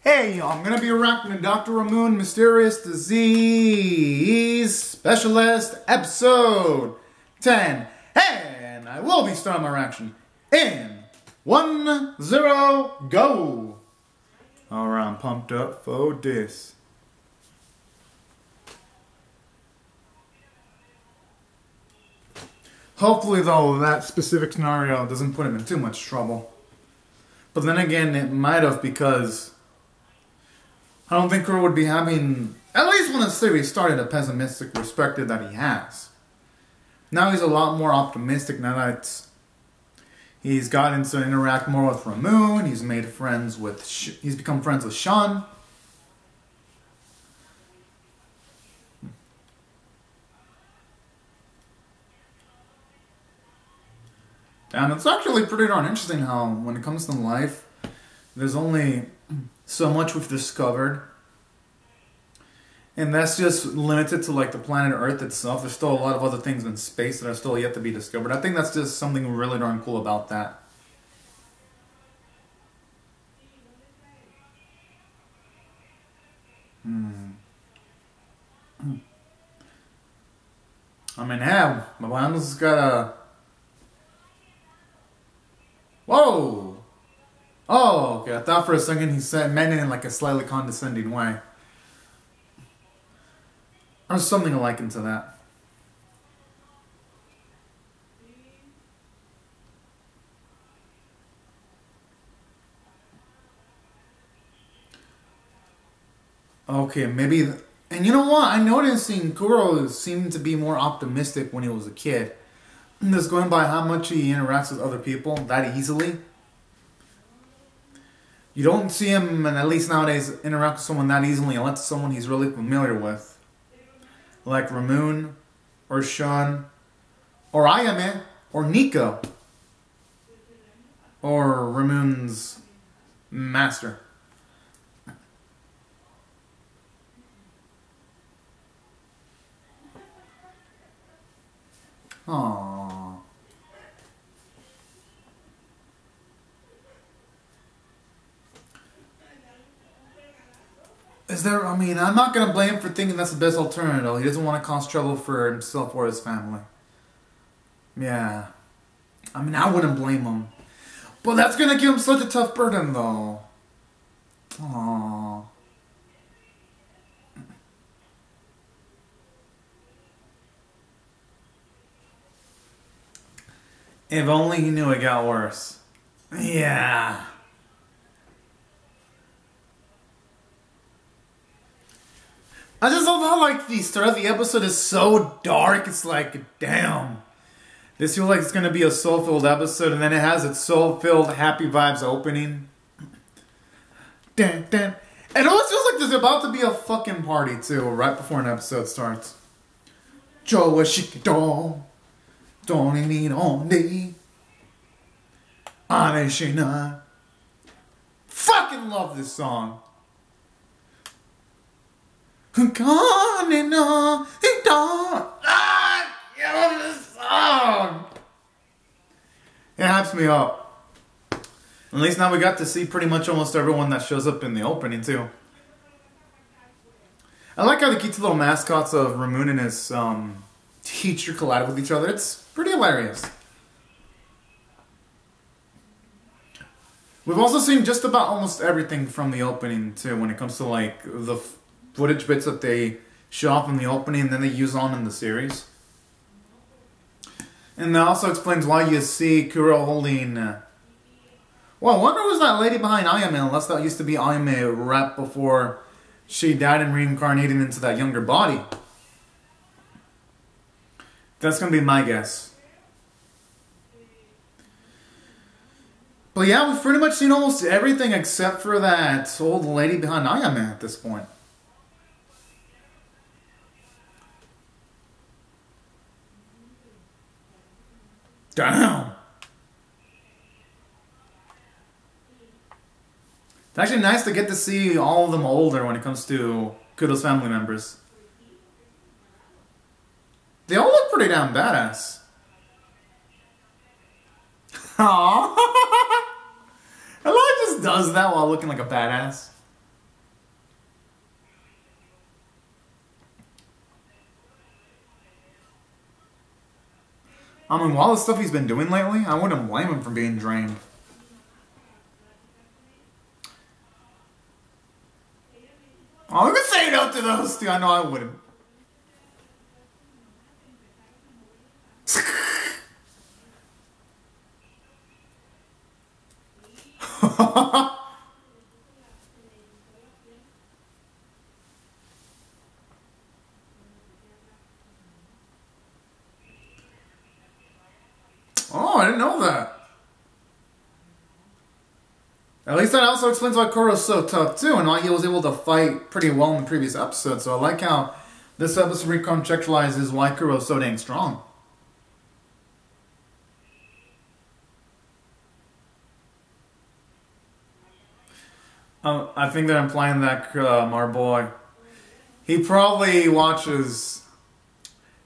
Hey, I'm gonna be reacting Dr. Ramune Mysterious Disease Specialist Episode 10. And I will be starting my reaction in 1, 0, go! Alright, I'm pumped up for this. Hopefully, though, that specific scenario doesn't put him in too much trouble. But then again, it might have, because I don't think Kuro would be having, at least when the series started, a pessimistic perspective that he has. Now he's a lot more optimistic now that he's gotten to interact more with Ramune. He's made friends with, he's become friends with Sean. And it's actually pretty darn interesting how, when it comes to life, there's only so much we've discovered. And that's just limited to, like, the planet Earth itself. There's still a lot of other things in space that are still yet to be discovered. I think that's just something really darn cool about that. I mean, yeah, Baban's got a... Whoa! Oh, okay. I thought for a second he said meant it in like a slightly condescending way. Or something likened to that. Okay, maybe... And you know what? I noticed seeing Kuro seemed to be more optimistic when he was a kid. Just going by how much he interacts with other people that easily. You don't see him, and at least nowadays, interact with someone that easily unless it's someone he's really familiar with. Like Ramune, or Sean, or Ayame, or Nico. Or Ramune's master. Aww. Is there, I mean, I'm not going to blame him for thinking that's the best alternative. He doesn't want to cause trouble for himself or his family. Yeah. I mean, I wouldn't blame him. But that's going to give him such a tough burden, though. Aww. If only he knew it got worse. Yeah. I just love how, like, the start of the episode is so dark. It's like, damn. This feels like it's going to be a soul-filled episode, and then it has its soul-filled happy vibes opening. Dun, dun. And it almost feels like there's about to be a fucking party, too, right before an episode starts. Joe Shikido. Don't need only. Aneshina. Fucking love this song. I love this song. It hypes me up. At least now we got to see pretty much almost everyone that shows up in the opening too. I like how the cute little mascots of Ramune and his teacher collided with each other. It's pretty hilarious. We've also seen just about almost everything from the opening too when it comes to like the footage bits that they show off in the opening and then they use on in the series. And that also explains why you see Kuro holding... well, I wonder who's that lady behind Ayame, unless that used to be Ayame right before she died and reincarnated into that younger body. That's going to be my guess. But yeah, we've pretty much seen almost everything except for that old lady behind Ayame at this point. Damn! It's actually nice to get to see all of them older when it comes to Kuro's family members. They all look pretty damn badass. Aww! Ella just does that while looking like a badass. I mean, all the stuff he's been doing lately, I wouldn't blame him for being drained. Oh, I could say no to those two. I know I wouldn't. Oh, I didn't know that. At least that also explains why Kuro's so tough too, and why he was able to fight pretty well in the previous episode. So I like how this episode recontextualizes why Kuro's so dang strong. I think they're implying that our boy, he probably watches.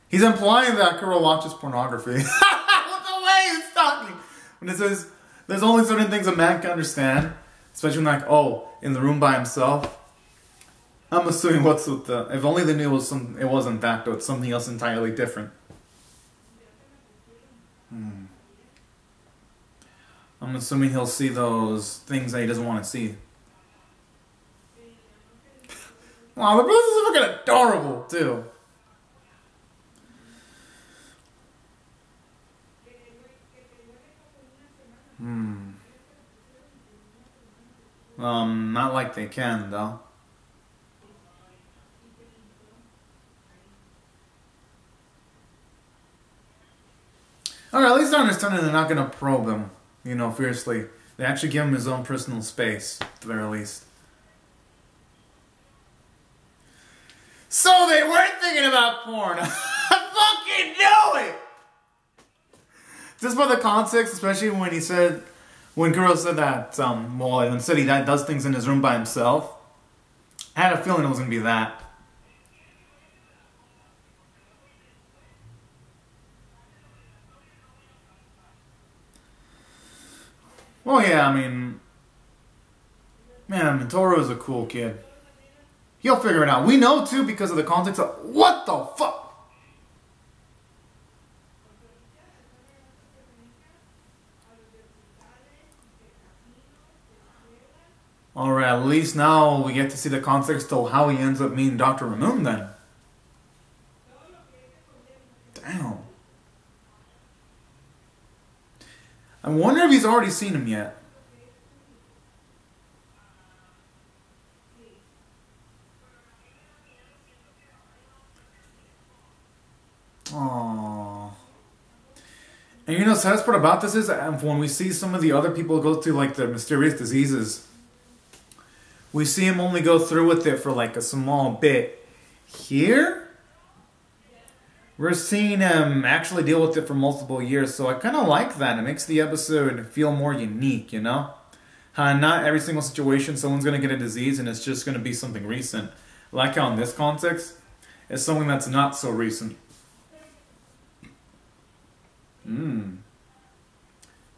He's implying that Kuro watches pornography. With the way he's talking. When it says, there's only certain things a man can understand. Especially when like, oh, in the room by himself. I'm assuming what's with the... If only they knew it, was it wasn't that, though. It's something else entirely different. I'm assuming he'll see those things that he doesn't want to see. Wow, the brothers are looking adorable, too. Not like they can, though. Alright, at least I understand that they're not gonna probe him, you know, fiercely. They actually give him his own personal space, at the very least. So they weren't thinking about porn! I fucking knew it! Just by the context, especially when he said... When Kuro said that, well, instead he does things in his room by himself, I had a feeling it was going to be that. Well, yeah, I mean, man, Toru is a cool kid. He'll figure it out. We know, too, because of the context of, what the fuck? Alright, at least now we get to see the context of how he ends up meeting Dr. Ramune then. Damn. I wonder if he's already seen him yet. Aww. And you know, the saddest part about this is when we see some of the other people go through like the mysterious diseases, we see him only go through with it for like a small bit. Here, we're seeing him actually deal with it for multiple years, so I kind of like that. It makes the episode feel more unique, you know? How not every single situation someone's going to get a disease and it's just going to be something recent. Like how in this context, it's something that's not so recent.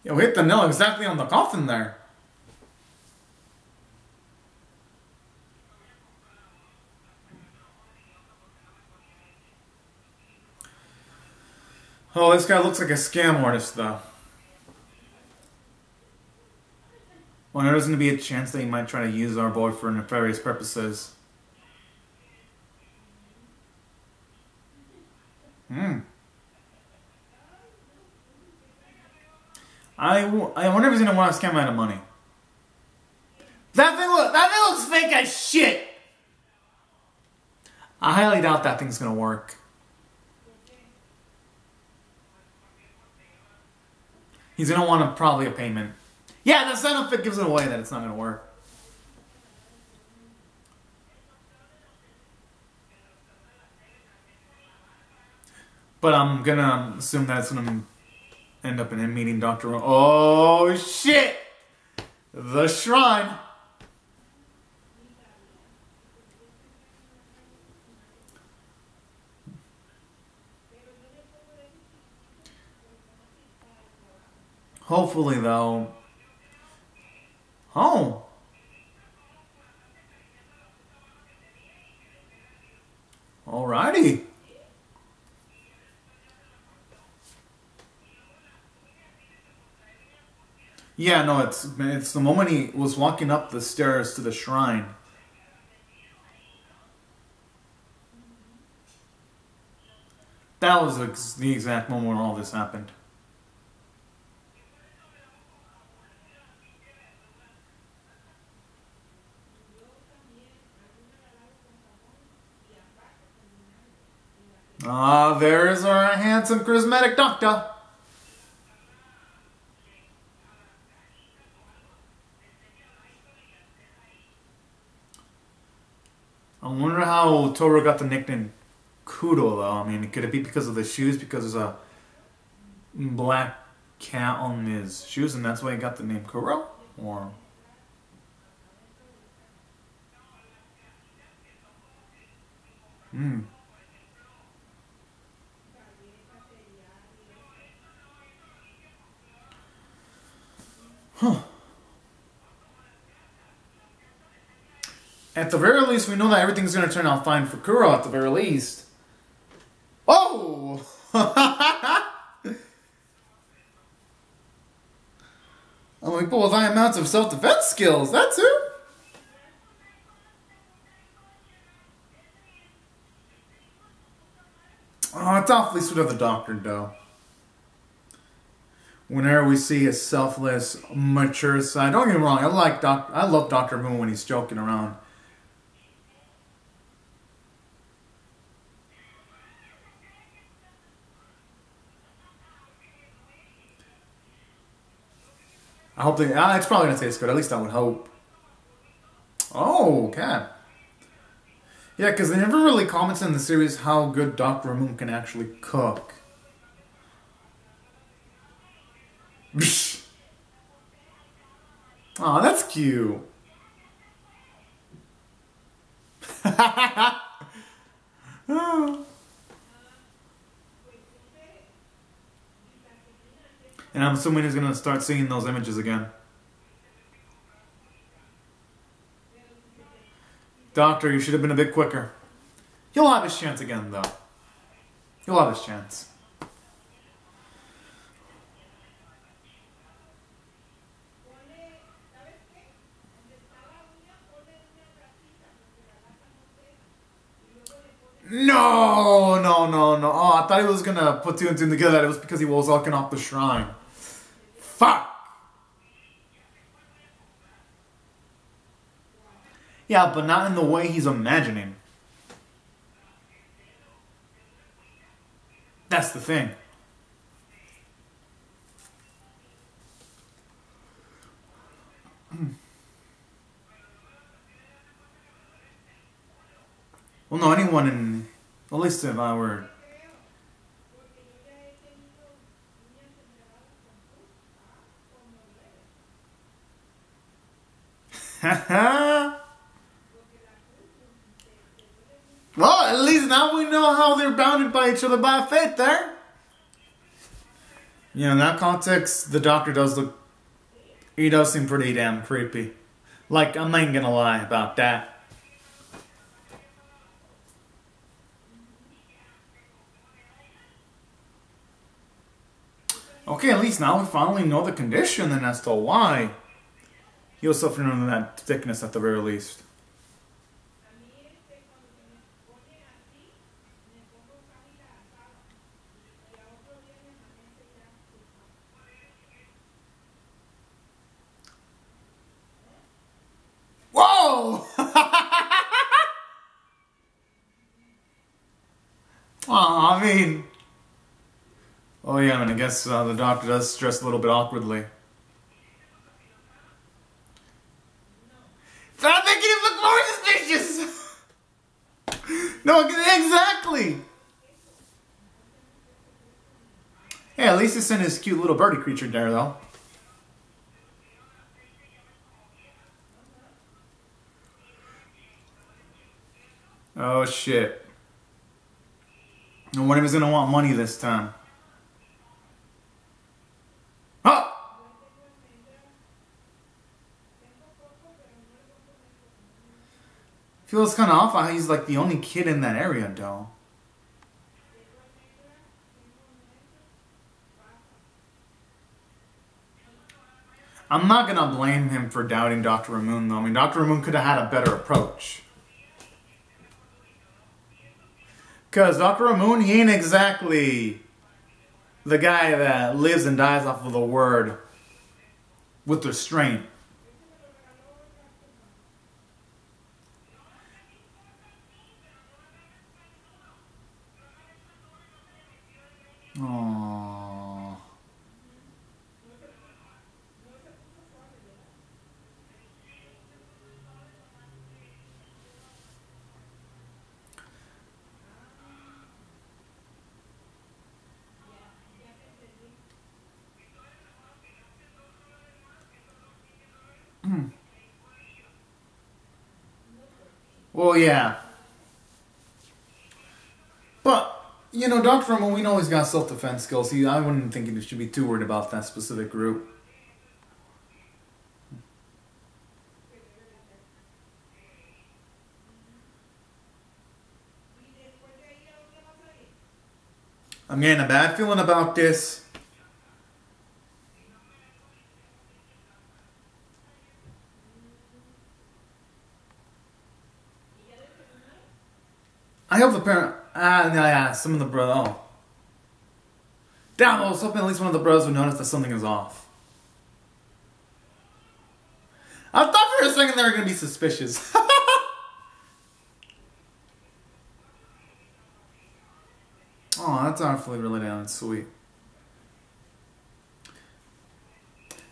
Yo, hit the nail exactly on the coffin there. Oh, this guy looks like a scam artist, though. Well, there's going to be a chance that he might try to use our boy for nefarious purposes. I wonder if he's going to want to scam out of money. That thing looks fake as shit! I highly doubt that thing's going to work. He's going to want probably a payment. Yeah, the sound effect gives it away that it's not going to work. But I'm going to assume that it's going to end up in him meeting Dr. Oh, shit! The shrine. Hopefully, though. Oh. Alrighty. Yeah, no, it's the moment he was walking up the stairs to the shrine. That was the exact moment where all this happened. Ah, there's our handsome, charismatic doctor. I wonder how Toro got the nickname Kudo, though. I mean, could it be because of the shoes? Because there's a black cat on his shoes, and that's why he got the name Kuro? Or... Huh. At the very least, we know that everything's going to turn out fine for Kuro at the very least. Oh! Oh, people with high amounts of self-defense skills. That's who? Oh, it's awfully sweet of the doctor, though. Whenever we see a selfless, mature side, don't get me wrong, I love Dr. Moon when he's joking around. I hope they, it's probably going to taste good, at least I would hope. Oh, okay. Yeah, because they never really commented in the series how good Dr. Moon can actually cook. Aw, that's cute. And I'm assuming he's going to start seeing those images again. Doctor, you should have been a bit quicker. He'll have his chance again, though. He'll have his chance. No, no, no, no. Oh, I thought he was going to put two and two together. It was because he was walking off the shrine. Fuck! Yeah, but not in the way he's imagining. That's the thing. Well, no, anyone in... At least if I were... Well, at least now we know how they're bounded by each other by fate there. You know, in that context, the doctor does look... He does seem pretty damn creepy. Like, I'm not even gonna lie about that. Okay, at least now we finally know the condition and as to why he was suffering from that sickness at the very least. Whoa! I mean... Oh yeah, I mean, I guess the doctor does dress a little bit awkwardly. Stop making him look more suspicious! No, exactly! Hey, at least he sent his cute little birdie creature there, though. Oh, shit. I wonder if he's gonna want money this time. Feels kind of off how he's like the only kid in that area, though. I'm not gonna blame him for doubting Dr. Ramune, though. I mean, Dr. Ramune could have had a better approach. Because Dr. Ramune, he ain't exactly the guy that lives and dies off of the word with restraint. Aww. Well, yeah. But, you know, Dr. Ramune, we know he's got self-defense skills. I wouldn't think he should be too worried about that specific group. I'm getting a bad feeling about this. I hope the parent... yeah, some of the brothers... Oh. Damn, I was hoping at least one of the brothers would notice that something is off. I thought for a second they were going to be suspicious. Oh, that's awfully really down sweet.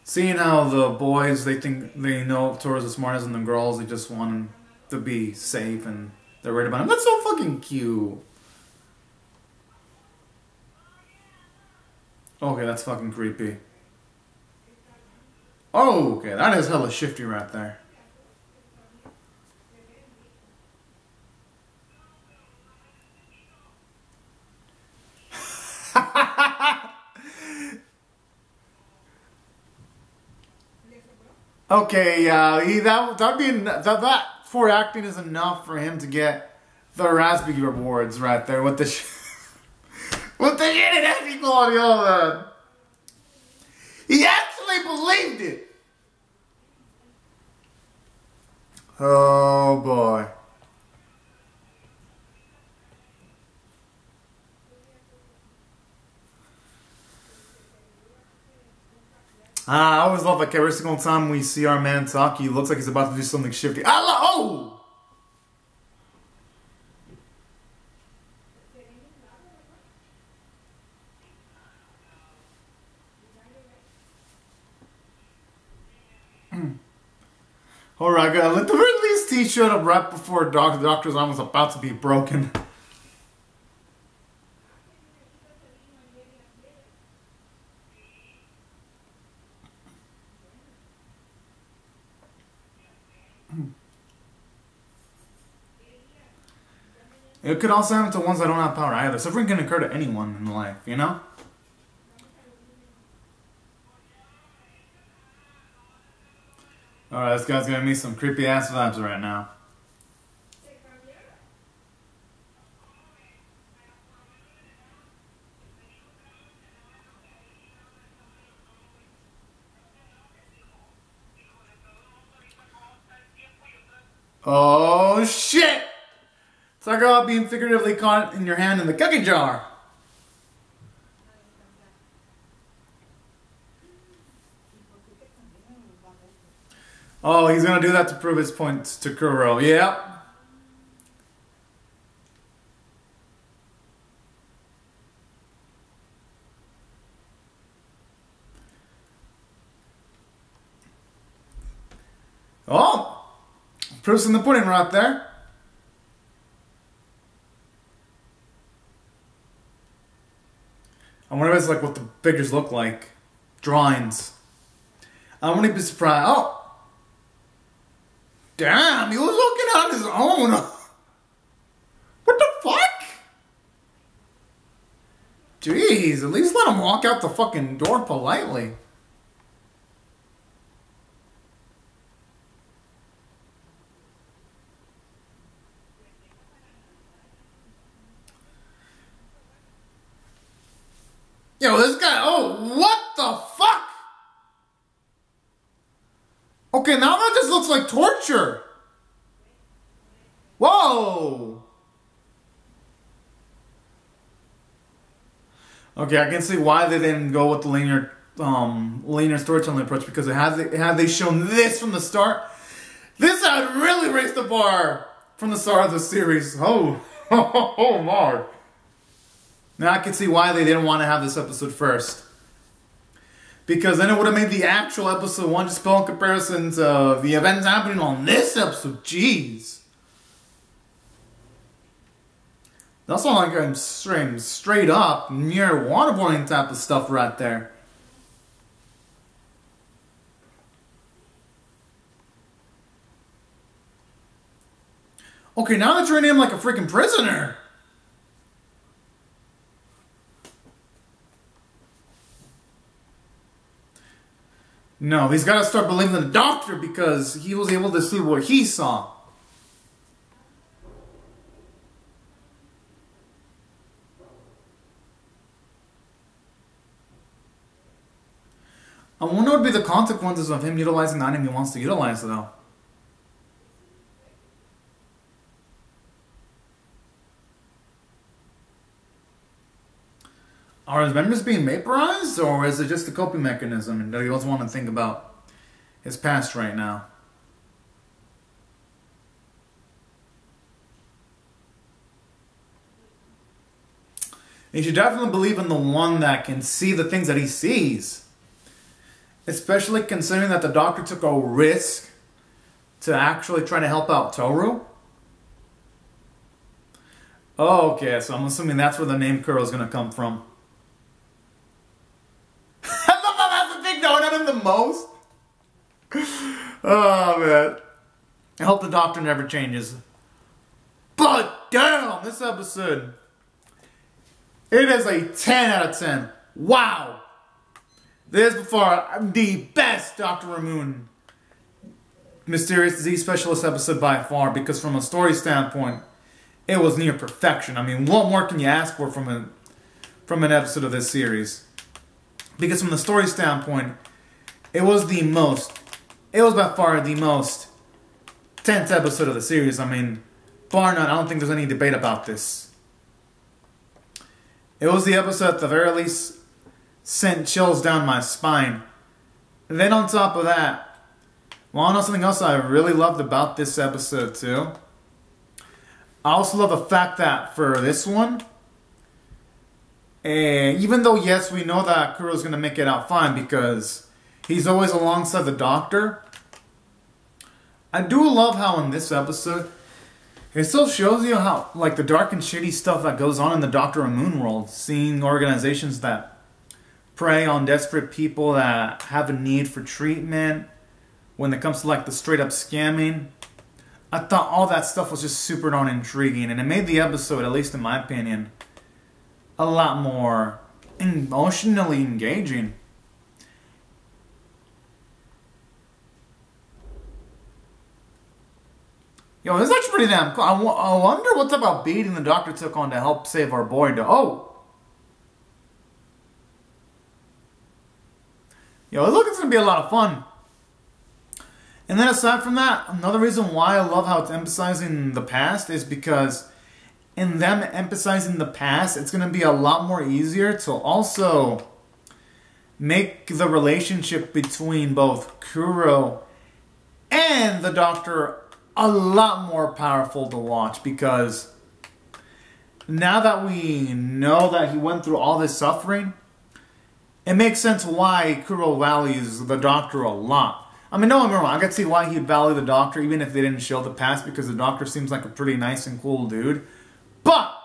Seeing how the boys, they think they know Toru's as smart as the girls, they just want him to be safe and they're worried about him. That's so fucking cute. Okay, that's fucking creepy. Oh, okay, that is hella shifty right there. Okay, that for acting is enough for him to get the Raspberry Awards right there with the with the shit and acting quality, all that. He actually believed it. Oh boy. I always love like every single time we see our man talk, he looks like he's about to do something shifty. Oh! Alright, good. At the very least, he showed up right before the doctor's arm was about to be broken. It could also happen to ones that don't have power either. Suffering can occur to anyone in life, you know? Alright, this guy's giving me some creepy ass vibes right now. Oh shit! Talk about being figuratively caught in your hand in the cookie jar. Oh, he's gonna do that to prove his point to Kuro. Yep. Oh! Proof's in the pudding right there. I wonder if it's like what the figures look like. Drawings. I wouldn't be surprised. Oh! Damn, he was looking on his own. What the fuck? Jeez, at least let him walk out the fucking door politely. Yo, this guy, oh, what the fuck? Okay, now that just looks like torture. Whoa. Okay, I can see why they didn't go with the linear storytelling approach, because had they shown this from the start, this had really raised the bar from the start of the series. Oh, oh my. Now I can see why they didn't want to have this episode first. Because then it would have made the actual episode 1 just pale in comparison to the events happening on this episode. Jeez. That's not like I'm straight up near waterboarding type of stuff right there. Okay, now they're treating him like a freaking prisoner. No, he's got to start believing the doctor because he was able to see what he saw. I wonder what would be the consequences of him utilizing the item he wants to utilize, though. Are his memories being vaporized, or is it just a coping mechanism and he doesn't want to think about his past right now? You should definitely believe in the one that can see the things that he sees. Especially considering that the doctor took a risk to actually try to help out Toru. Oh, okay, so I'm assuming that's where the name Kuro is going to come from. That's the thing that went on him the most. Oh, man. I hope the doctor never changes. But damn, this episode. It is a 10 out of 10. Wow. This is far the best Dr. Ramune Mysterious Disease Specialist episode by far, because from a story standpoint, it was near perfection. I mean, what more can you ask for from an episode of this series? Because from the story standpoint, it was by far the most tense episode of the series. I mean, bar none, I don't think there's any debate about this. It was the episode at the very least sent chills down my spine. And then on top of that, well, I know something else I really loved about this episode too. I also love the fact that for this one, even though yes, we know that Kuro's going to make it out fine because he's always alongside the doctor, I do love how in this episode, it still shows you how, like, the dark and shady stuff that goes on in the Dr. Ramune world. Seeing organizations that prey on desperate people that have a need for treatment. When it comes to, like, the straight up scamming. I thought all that stuff was just super darn intriguing. And it made the episode, at least in my opinion, a lot more emotionally engaging. Yo, this is actually pretty damn cool. I wonder what type of beating the doctor took on to help save our boy. Oh! Yo, it looks like it's going to be a lot of fun. And then aside from that, another reason why I love how it's emphasizing the past is because in them emphasizing the past, it's going to be a lot more easier to also make the relationship between both Kuro and the doctor a lot more powerful to watch, because now that we know that he went through all this suffering, it makes sense why Kuro values the doctor a lot. I mean, don't get me wrong, I can see why he'd value the doctor even if they didn't show the past, because the doctor seems like a pretty nice and cool dude. But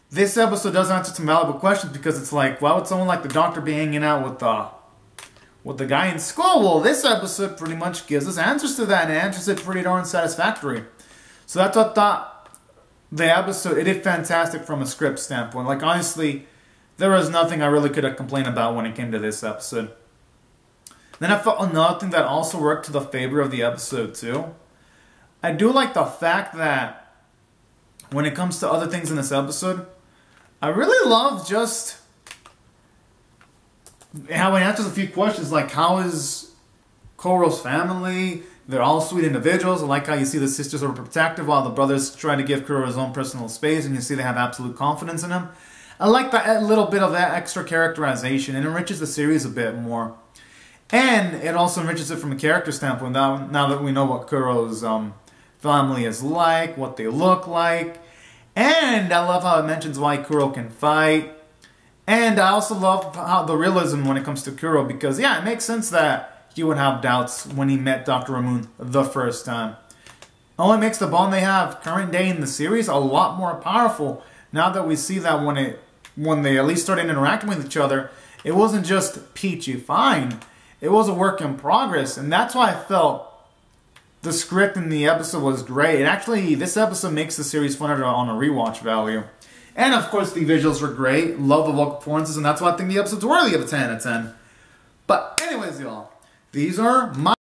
this episode does answer some valuable questions, because it's like, why would someone like the doctor be hanging out with the guy in school? Well, this episode pretty much gives us answers to that, and answers it pretty darn satisfactory. So that's what I thought the episode, it did fantastic from a script standpoint. Like, honestly, there was nothing I really could have complained about when it came to this episode. Then I felt another thing that also worked to the favor of the episode too. I do like the fact that when it comes to other things in this episode, I really love just how it answers a few questions, like how is Koro's family, they're all sweet individuals. I like how you see the sisters are protective while the brothers try to give Kuro his own personal space, and you see they have absolute confidence in him. I like that little bit of that extra characterization. It enriches the series a bit more. And it also enriches it from a character standpoint, now that we know what Kuro's family is like, what they look like. And I love how it mentions why Kuro can fight. And I also love how the realism when it comes to Kuro, because yeah, it makes sense that he would have doubts when he met Dr. Ramune the first time. Only makes the bond they have current day in the series a lot more powerful now that we see that when they at least started interacting with each other, it wasn't just peachy fine. It was a work in progress, and that's why I felt the script in the episode was great. And actually, this episode makes the series funner on a rewatch value. And of course, the visuals were great. Love the vocal performances, and that's why I think the episode's worthy of a 10 out of 10. But anyways, y'all, these are my